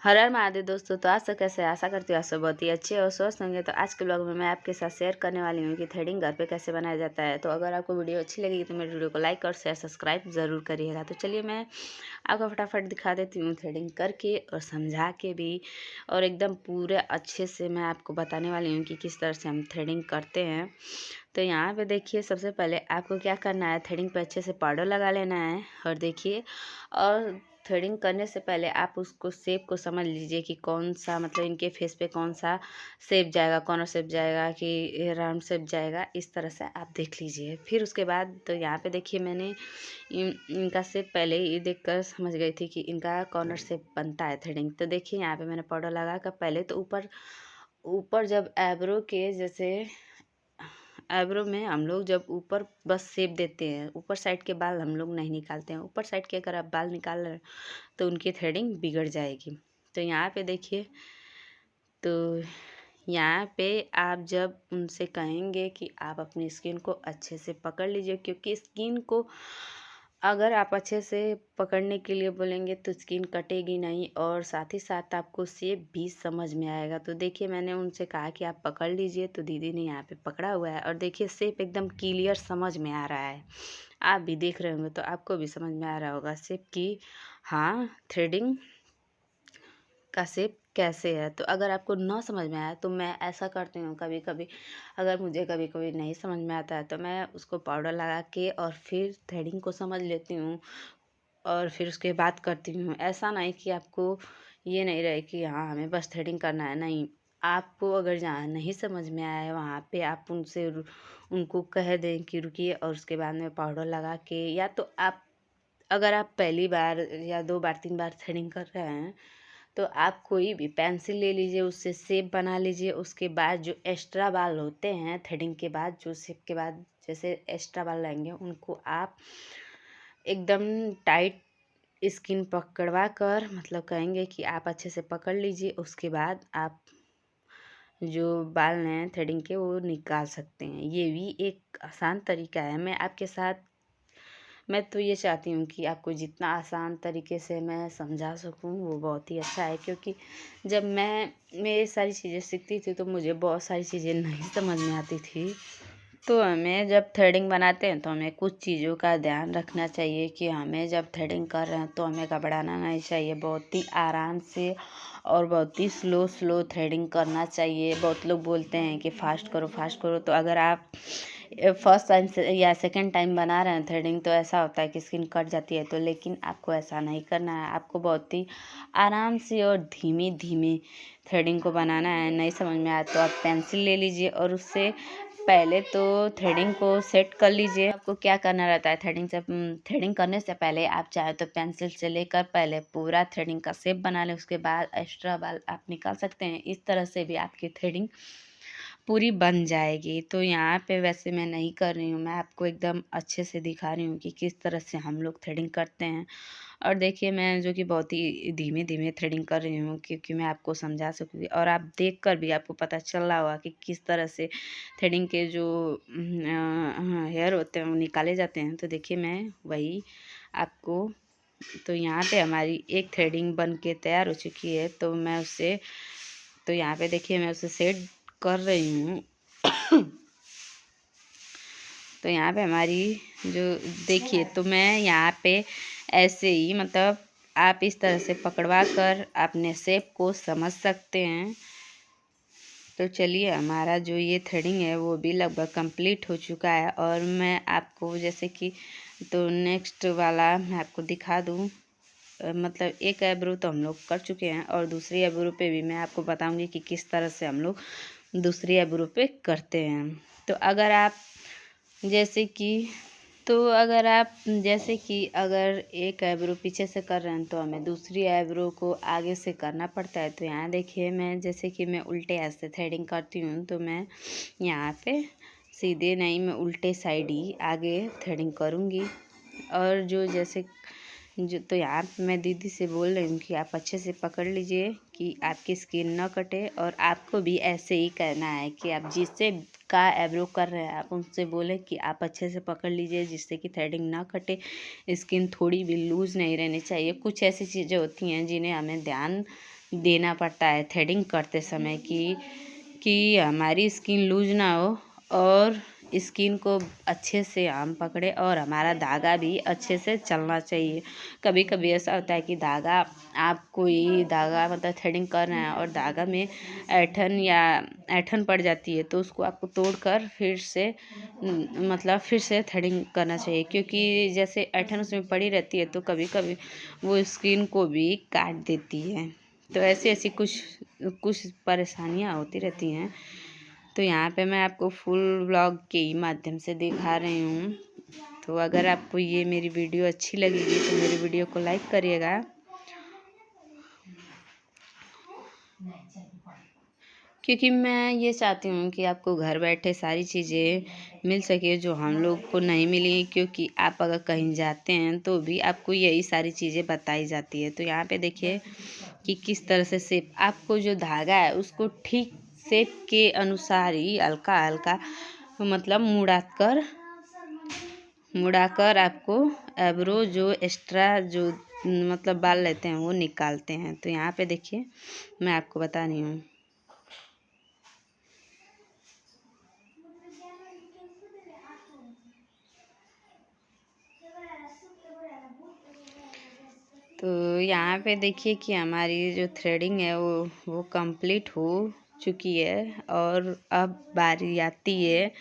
हर हर महादेव दोस्तों। तो आज तक कैसे आशा करती हूँ आप सब बहुत ही अच्छे और स्वस्थ होंगे। तो आज के ब्लॉग में मैं आपके साथ शेयर करने वाली हूँ कि थ्रेडिंग घर पे कैसे बनाया जाता है। तो अगर आपको वीडियो अच्छी लगेगी तो मेरे वीडियो को लाइक और शेयर सब्सक्राइब ज़रूर करिएगा। तो चलिए मैं आपको फटाफट दिखा देती हूँ थ्रेडिंग करके और समझा के भी, और एकदम पूरे अच्छे से मैं आपको बताने वाली हूँ कि किस तरह से हम थ्रेडिंग करते हैं। तो यहाँ पे देखिए, सबसे पहले आपको क्या करना है, थ्रेडिंग पे अच्छे से पाउडर लगा लेना है। और देखिए, और थ्रेडिंग करने से पहले आप उसको शेप को समझ लीजिए कि कौन सा, मतलब इनके फेस पे कौन सा शेप जाएगा, कॉर्नर शेप जाएगा कि राउंड शेप जाएगा, इस तरह से आप देख लीजिए। फिर उसके बाद तो यहाँ पे देखिए, मैंने इनका शेप पहले ही देख कर समझ गई थी कि इनका कॉर्नर शेप बनता है थ्रेडिंग। तो देखिए यहाँ पे मैंने पाउडर लगा कर पहले तो ऊपर ऊपर जब एब्रो के जैसे आईब्रो में हम लोग जब ऊपर बस शेप देते हैं, ऊपर साइड के बाल हम लोग नहीं निकालते हैं। ऊपर साइड के अगर आप बाल निकाल रहे हैं तो उनकी थ्रेडिंग बिगड़ जाएगी। तो यहाँ पे देखिए, तो यहाँ पे आप जब उनसे कहेंगे कि आप अपनी स्किन को अच्छे से पकड़ लीजिए, क्योंकि स्किन को अगर आप अच्छे से पकड़ने के लिए बोलेंगे तो स्किन कटेगी नहीं, और साथ ही साथ आपको शेप भी समझ में आएगा। तो देखिए, मैंने उनसे कहा कि आप पकड़ लीजिए, तो दीदी ने यहाँ पे पकड़ा हुआ है और देखिए शेप एकदम क्लियर समझ में आ रहा है। आप भी देख रहे होंगे तो आपको भी समझ में आ रहा होगा शेप की, हाँ, थ्रेडिंग का शेप कैसे है। तो अगर आपको ना समझ में आया तो मैं ऐसा करती हूँ, कभी कभी अगर मुझे कभी कभी नहीं समझ में आता है तो मैं उसको पाउडर लगा के और फिर थ्रेडिंग को समझ लेती हूँ और फिर उसके बाद करती हूँ। ऐसा नहीं कि आपको ये नहीं रहे कि हाँ हमें बस थ्रेडिंग करना है, नहीं। आपको अगर जहाँ नहीं समझ में आया है वहाँ पे आप उनसे उनको कह दें कि रुकिए, और उसके बाद में पाउडर लगा के, या तो आप अगर आप पहली बार या 2 बार 3 बार थ्रेडिंग कर रहे हैं तो आप कोई भी पेंसिल ले लीजिए, उससे शेप बना लीजिए। उसके बाद जो एक्स्ट्रा बाल होते हैं थ्रेडिंग के बाद, जो शेप के बाद जैसे एक्स्ट्रा बाल लाएंगे, उनको आप एकदम टाइट स्किन पकड़वा कर, मतलब कहेंगे कि आप अच्छे से पकड़ लीजिए। उसके बाद आप जो बाल हैं थ्रेडिंग के वो निकाल सकते हैं। ये भी एक आसान तरीका है। मैं तो ये चाहती हूँ कि आपको जितना आसान तरीके से मैं समझा सकूँ वो बहुत ही अच्छा है, क्योंकि जब मैं सारी चीज़ें सीखती थी तो मुझे बहुत सारी चीज़ें नहीं समझ में आती थी। तो हमें जब थ्रेडिंग बनाते हैं तो हमें कुछ चीज़ों का ध्यान रखना चाहिए कि हमें जब थ्रेडिंग कर रहे हैं तो हमें घबराना नहीं चाहिए। बहुत ही आराम से और बहुत ही स्लो स्लो थ्रेडिंग करना चाहिए। बहुत लोग बोलते हैं कि फ़ास्ट करो फ़ास्ट करो। तो अगर आप फर्स्ट टाइम से या सेकंड टाइम बना रहे हैं थ्रेडिंग तो ऐसा होता है कि स्किन कट जाती है। तो लेकिन आपको ऐसा नहीं करना है, आपको बहुत ही आराम से और धीमे धीमे थ्रेडिंग को बनाना है। नहीं समझ में आया तो आप पेंसिल ले लीजिए और उससे पहले तो थ्रेडिंग को सेट कर लीजिए। आपको क्या करना रहता है, थ्रेडिंग करने से पहले आप चाहे तो पेंसिल से लेकर पहले पूरा थ्रेडिंग का शेप बना लें, उसके बाद एक्स्ट्रा बाल आप निकाल सकते हैं। इस तरह से भी आपकी थ्रेडिंग पूरी बन जाएगी। तो यहाँ पे वैसे मैं नहीं कर रही हूँ, मैं आपको एकदम अच्छे से दिखा रही हूँ कि किस तरह से हम लोग थ्रेडिंग करते हैं। और देखिए, मैं जो कि बहुत ही धीमे धीमे थ्रेडिंग कर रही हूँ क्योंकि मैं आपको समझा सकूँगी, और आप देख कर भी आपको पता चल रहा होगा कि किस तरह से थ्रेडिंग के जो हेयर होते हैं वो निकाले जाते हैं। तो देखिए मैं वही आपको, तो यहाँ पे हमारी एक थ्रेडिंग बन के तैयार हो चुकी है। तो मैं उसे, तो यहाँ पे देखिए मैं उसे सेट कर रही हूँ। तो यहाँ पे हमारी जो, देखिए, तो मैं यहाँ पे ऐसे ही, मतलब आप इस तरह से पकड़वा कर अपने शेप को समझ सकते हैं। तो चलिए, हमारा जो ये थ्रेडिंग है वो भी लगभग कंप्लीट हो चुका है। और मैं आपको जैसे कि, तो नेक्स्ट वाला मैं आपको दिखा दूँ। मतलब एक आईब्रो तो हम लोग कर चुके हैं और दूसरी आईब्रो पे भी मैं आपको बताऊंगी कि किस तरह से हम लोग दूसरी आईब्रो पे करते हैं। तो अगर आप जैसे कि अगर एक आईब्रो पीछे से कर रहे हैं तो हमें दूसरी आईब्रो को आगे से करना पड़ता है। तो यहाँ देखिए, मैं जैसे कि मैं उल्टे ऐसे थ्रेडिंग करती हूँ, तो मैं यहाँ पे सीधे नहीं, मैं उल्टे साइड ही आगे थ्रेडिंग करूँगी। और जो जैसे जो, तो यहाँ पे मैं दीदी से बोल रही हूँ कि आप अच्छे से पकड़ लीजिए कि आपकी स्किन ना कटे। और आपको भी ऐसे ही करना है कि आप जिससे का आईब्रो कर रहे हैं आप उनसे बोले कि आप अच्छे से पकड़ लीजिए, जिससे कि थ्रेडिंग ना कटे, स्किन थोड़ी भी लूज़ नहीं रहनी चाहिए। कुछ ऐसी चीज़ें होती हैं जिन्हें हमें ध्यान देना पड़ता है थ्रेडिंग करते समय कि हमारी स्किन लूज ना हो और स्किन को अच्छे से आम पकड़े और हमारा धागा भी अच्छे से चलना चाहिए। कभी कभी ऐसा होता है कि धागा आप कोई धागा मतलब थ्रेडिंग कर रहे हैं और धागा में ऐंठन पड़ जाती है, तो उसको आपको तोड़कर फिर से थ्रेडिंग करना चाहिए, क्योंकि जैसे ऐंठन उसमें पड़ी रहती है तो कभी कभी वो स्किन को भी काट देती है। तो ऐसी ऐसी कुछ परेशानियाँ होती रहती हैं। तो यहाँ पे मैं आपको फुल व्लॉग के ही माध्यम से दिखा रही हूँ। तो अगर आपको ये मेरी वीडियो अच्छी लगेगी तो मेरी वीडियो को लाइक करिएगा, क्योंकि मैं ये चाहती हूँ कि आपको घर बैठे सारी चीज़ें मिल सके जो हम लोग को नहीं मिली, क्योंकि आप अगर कहीं जाते हैं तो भी आपको यही सारी चीज़ें बताई जाती है। तो यहाँ पे देखिए कि किस तरह से शेप, आपको जो धागा है उसको ठीक शेप के अनुसार ही हल्का हल्का मतलब मुड़ाकर आपको एब्रो जो एक्स्ट्रा जो मतलब बाल लेते हैं वो निकालते हैं। तो यहाँ पे देखिए मैं आपको बता रही हूँ। तो यहाँ पे देखिए कि हमारी जो थ्रेडिंग है वो कंप्लीट हो चुकी है और अब बारी आती है